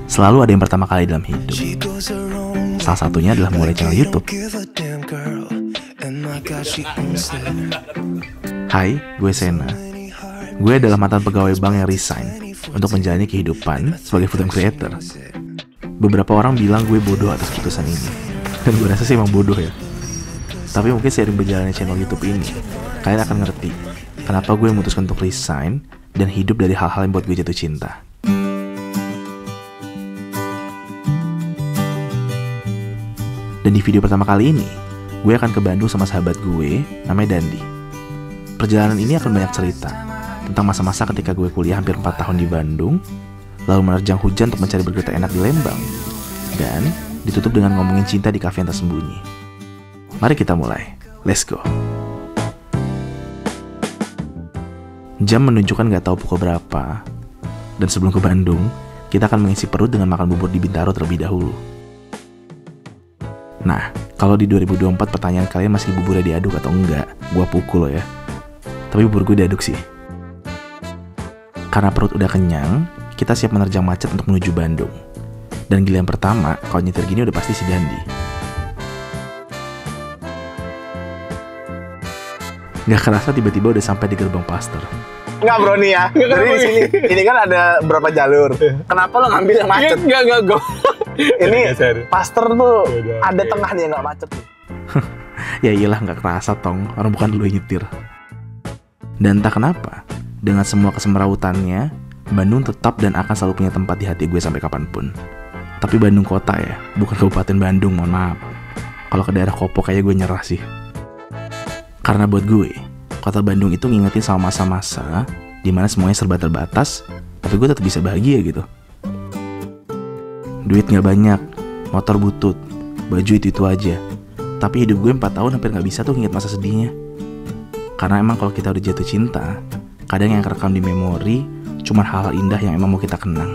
selalu ada yang pertama kali dalam hidup. Salah satunya adalah mulai channel YouTube. Hai, gue Sena. Gue adalah mantan pegawai bank yang resign untuk menjalani kehidupan sebagai full-time creator. Beberapa orang bilang gue bodoh atas keputusan ini, dan gue rasa sih emang bodoh ya. Tapi mungkin seiring berjalannya channel YouTube ini, kalian akan ngerti kenapa gue memutuskan untuk resign dan hidup dari hal-hal yang buat gue jatuh cinta. Dan di video pertama kali ini, gue akan ke Bandung sama sahabat gue, namanya Dandi. Perjalanan ini akan banyak cerita tentang masa-masa ketika gue kuliah hampir 4 tahun di Bandung, lalu menerjang hujan untuk mencari burger enak di Lembang, dan ditutup dengan ngomongin cinta di kafe yang tersembunyi. Mari kita mulai, let's go. Jam menunjukkan gak tahu pukul berapa, dan sebelum ke Bandung, kita akan mengisi perut dengan makan bubur di Bintaro terlebih dahulu. Nah, kalau di 2024 pertanyaan kalian masih buburnya diaduk atau enggak, gua pukul loh ya. Tapi bubur gue diaduk sih. Karena perut udah kenyang, kita siap menerjang macet untuk menuju Bandung. Dan giliran pertama, kalau nyetir gini udah pasti si Dandi. Gak kerasa tiba-tiba udah sampai di gerbang Pasteur. Enggak bro nih ya, jadi di sini ini kan ada berapa jalur. Kenapa lo ngambil yang macet? Enggak, gue. Ini Pasteur tuh ada tengah nih yang nggak macet nih. Ya iyalah, gak kerasa tong, orang bukan dulu yang nyetir. Dan entah kenapa, dengan semua kesemrawutannya, Bandung tetap dan akan selalu punya tempat di hati gue sampai kapanpun. Tapi Bandung kota ya, bukan Kabupaten Bandung, mohon maaf. Kalau ke daerah Kopo kayak gue nyerah sih. Karena buat gue, kota Bandung itu ngingetin sama masa-masa dimana semuanya serba terbatas, tapi gue tetap bisa bahagia gitu. Duit gak banyak, motor butut, baju itu aja. Tapi hidup gue 4 tahun hampir gak bisa tuh inget masa sedihnya. Karena emang kalau kita udah jatuh cinta, kadang yang kerekam di memori cuma hal-hal indah yang emang mau kita kenang.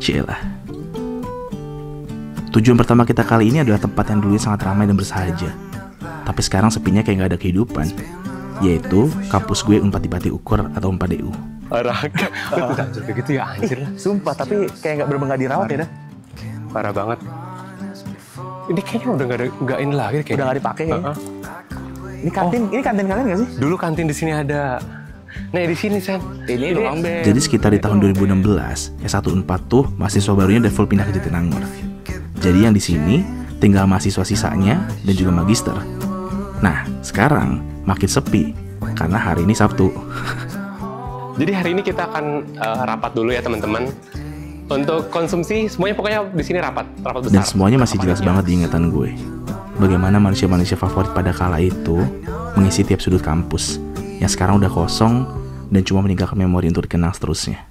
Cielah. Tujuan pertama kita kali ini adalah tempat yang dulunya sangat ramai dan bersahaja, tapi sekarang sepinya kayak gak ada kehidupan, yaitu kampus gue Unpad Dipati Ukur atau 4DU. Parah, itu hancur kayak gitu ya, anjir lah. Sumpah, tapi kayak nggak dirawat ya dah. Parah banget. Ini kayaknya udah nggak ini lagi kayaknya. Udah nggak dipakai ya. Ini kantin kalian nggak sih? Dulu kantin di sini ada. Nah di sini Sen. Ini Bang Ben. Jadi sekitar di tahun 2016, S1 Unpad tuh mahasiswa barunya udah full pindah ke Jatinangor. Jadi yang di sini tinggal mahasiswa sisanya dan juga magister. Nah, sekarang makin sepi karena hari ini Sabtu. Jadi hari ini kita akan rapat dulu ya teman-teman. Untuk konsumsi semuanya pokoknya di sini rapat besar. Dan semuanya masih jelas banget di ingatan gue. Bagaimana manusia-manusia favorit pada kala itu mengisi tiap sudut kampus yang sekarang udah kosong dan cuma meninggalkan memori untuk dikenang seterusnya.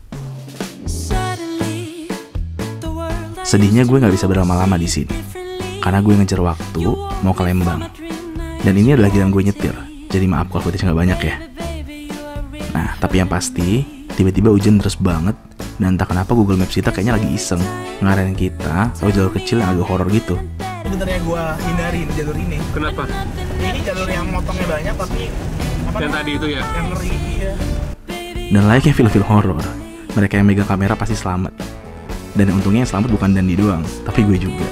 Sedihnya gue nggak bisa berlama-lama di sini karena gue ngejar waktu mau ke Lembang. Dan ini adalah jalan gue nyetir, jadi maaf kalau footage nggak banyak ya. Nah, tapi yang pasti, tiba-tiba hujan terus banget, dan entah kenapa Google Maps kita kayaknya lagi iseng ngarahin kita ke jalur kecil yang agak horor gitu. Sebenarnya gue hindarin jalur ini. Kenapa? Ini jalur yang motongnya banyak tapi Yang tadi itu ya? Yang ngeri ya. Dan layaknya film-film horor, mereka yang megang kamera pasti selamat. Dan untungnya yang selamat bukan Dandi doang, tapi gue juga.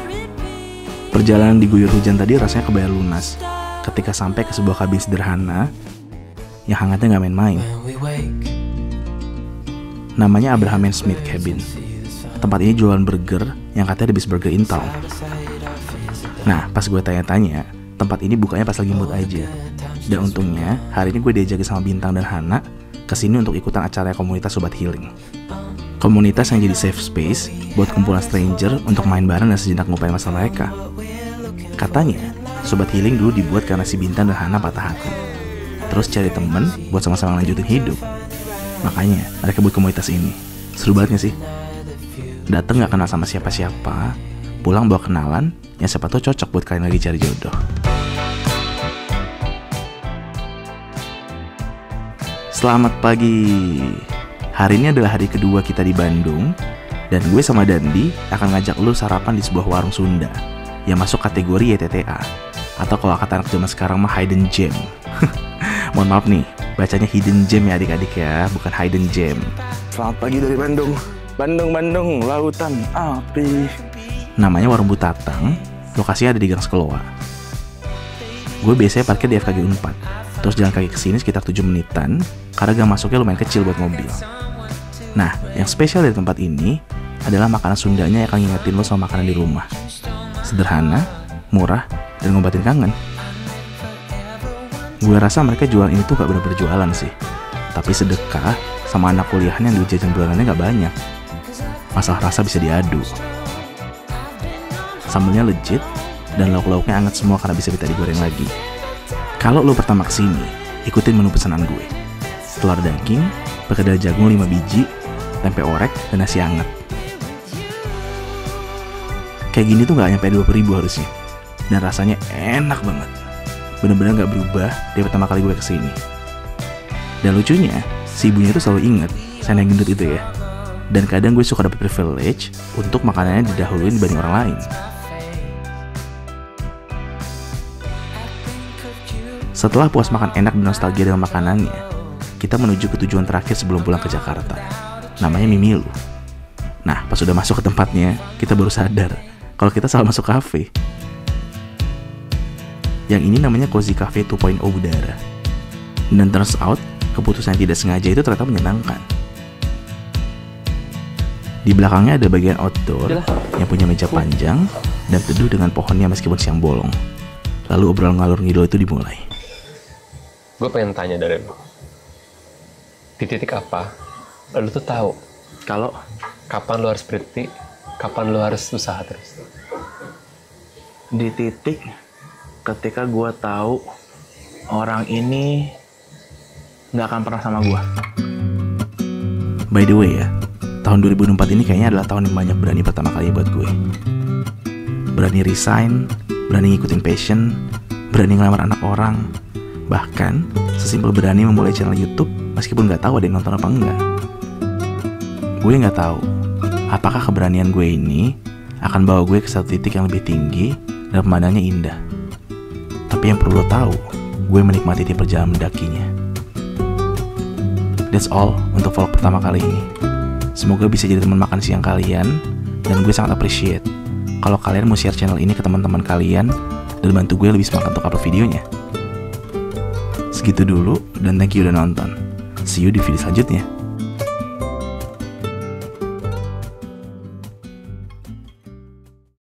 Perjalanan diguyur hujan tadi rasanya kebayar lunas ketika sampai ke sebuah kabin sederhana yang hangatnya gak main-main. Namanya Abraham & Smith Cabin. Tempat ini jualan burger yang katanya the best burger in town. Nah, pas gue tanya-tanya, tempat ini bukanya pas lagi mood aja. Dan untungnya, hari ini gue diajakin sama Bintang dan Hana kesini untuk ikutan acara komunitas Sobat Healing. Komunitas yang jadi safe space buat kumpulan stranger untuk main bareng dan sejenak ngupain masalah mereka. Katanya, Sobat Healing dulu dibuat karena si Bintang dan Hana patah hati. Terus cari temen buat sama-sama lanjutin hidup. Makanya mereka buat komunitas ini. Seru banget gak sih? Dateng gak kenal sama siapa-siapa, pulang bawa kenalan yang siapa tuh cocok buat kalian lagi cari jodoh. Selamat pagi. Hari ini adalah hari kedua kita di Bandung, dan gue sama Dandi akan ngajak lu sarapan di sebuah warung Sunda yang masuk kategori YTTA, atau kalau kata anak zaman sekarang mah hidden gem. Mohon maaf nih, bacanya hidden gem ya adik-adik ya, bukan hidden gem. Selamat pagi dari Bandung. Bandung, lautan api. Namanya Warung Bu Tatang, lokasinya ada di Gang Sekeloa. Gue biasanya parkir di FKG Unpad, terus jalan kaki ke sini sekitar 7 menitan, karena gang masuknya lumayan kecil buat mobil. Nah, yang spesial dari tempat ini adalah makanan Sundanya yang akan ngingetin lo sama makanan di rumah. Sederhana, murah, dan ngobatin kangen. Gue rasa mereka jualan ini tuh gak bener-bener jualan sih, tapi sedekah sama anak kuliahnya yang duit jajan bulanannya gak banyak. Masalah rasa bisa diadu. Sambelnya legit, dan lauk-lauknya hangat semua karena bisa minta digoreng lagi. Kalau lo pertama kesini, ikutin menu pesanan gue. Telur daging, perkedel jagung 5 biji, tempe orek, dan nasi hangat. Kayak gini tuh gak nyampe 20.000 harusnya. Dan rasanya enak banget. Bener-bener gak berubah dari pertama kali gue kesini. Dan lucunya, si ibunya itu selalu inget saya yang gendut itu ya. Dan kadang gue suka dapet privilege untuk makanannya didahuluin dibanding orang lain. Setelah puas makan enak dan nostalgia dengan makanannya, kita menuju ke tujuan terakhir sebelum pulang ke Jakarta. Namanya Mimilu. Nah, pas udah masuk ke tempatnya, kita baru sadar kalau kita salah masuk kafe. Yang ini namanya Cozy Cafe 2.0 Udara. Dan turns out, keputusan yang tidak sengaja itu ternyata menyenangkan. Di belakangnya ada bagian outdoor yang punya meja panjang dan teduh dengan pohonnya meskipun siang bolong. Lalu obrolan ngalur ngidul itu dimulai. Gue pengen tanya dari lo, di titik apa lo tuh tahu kalau kapan lo harus berhenti, kapan lo harus usaha terus? Di titik ketika gue tahu orang ini nggak akan pernah sama gue. By the way ya, tahun 2004 ini kayaknya adalah tahun yang banyak berani pertama kali buat gue. Berani resign, berani ngikutin passion, berani ngelamar anak orang. Bahkan, sesimpel berani memulai channel YouTube meskipun nggak tahu ada yang nonton apa enggak. Gue nggak tahu apakah keberanian gue ini akan bawa gue ke satu titik yang lebih tinggi dan pemandangannya indah. Tapi yang perlu lo tahu, gue menikmati tiap perjalanan mendakinya. That's all untuk vlog pertama kali ini. Semoga bisa jadi teman makan siang kalian, dan gue sangat appreciate kalau kalian mau share channel ini ke teman-teman kalian dan bantu gue lebih semangat untuk upload videonya. Segitu dulu, dan thank you udah nonton. See you di video selanjutnya.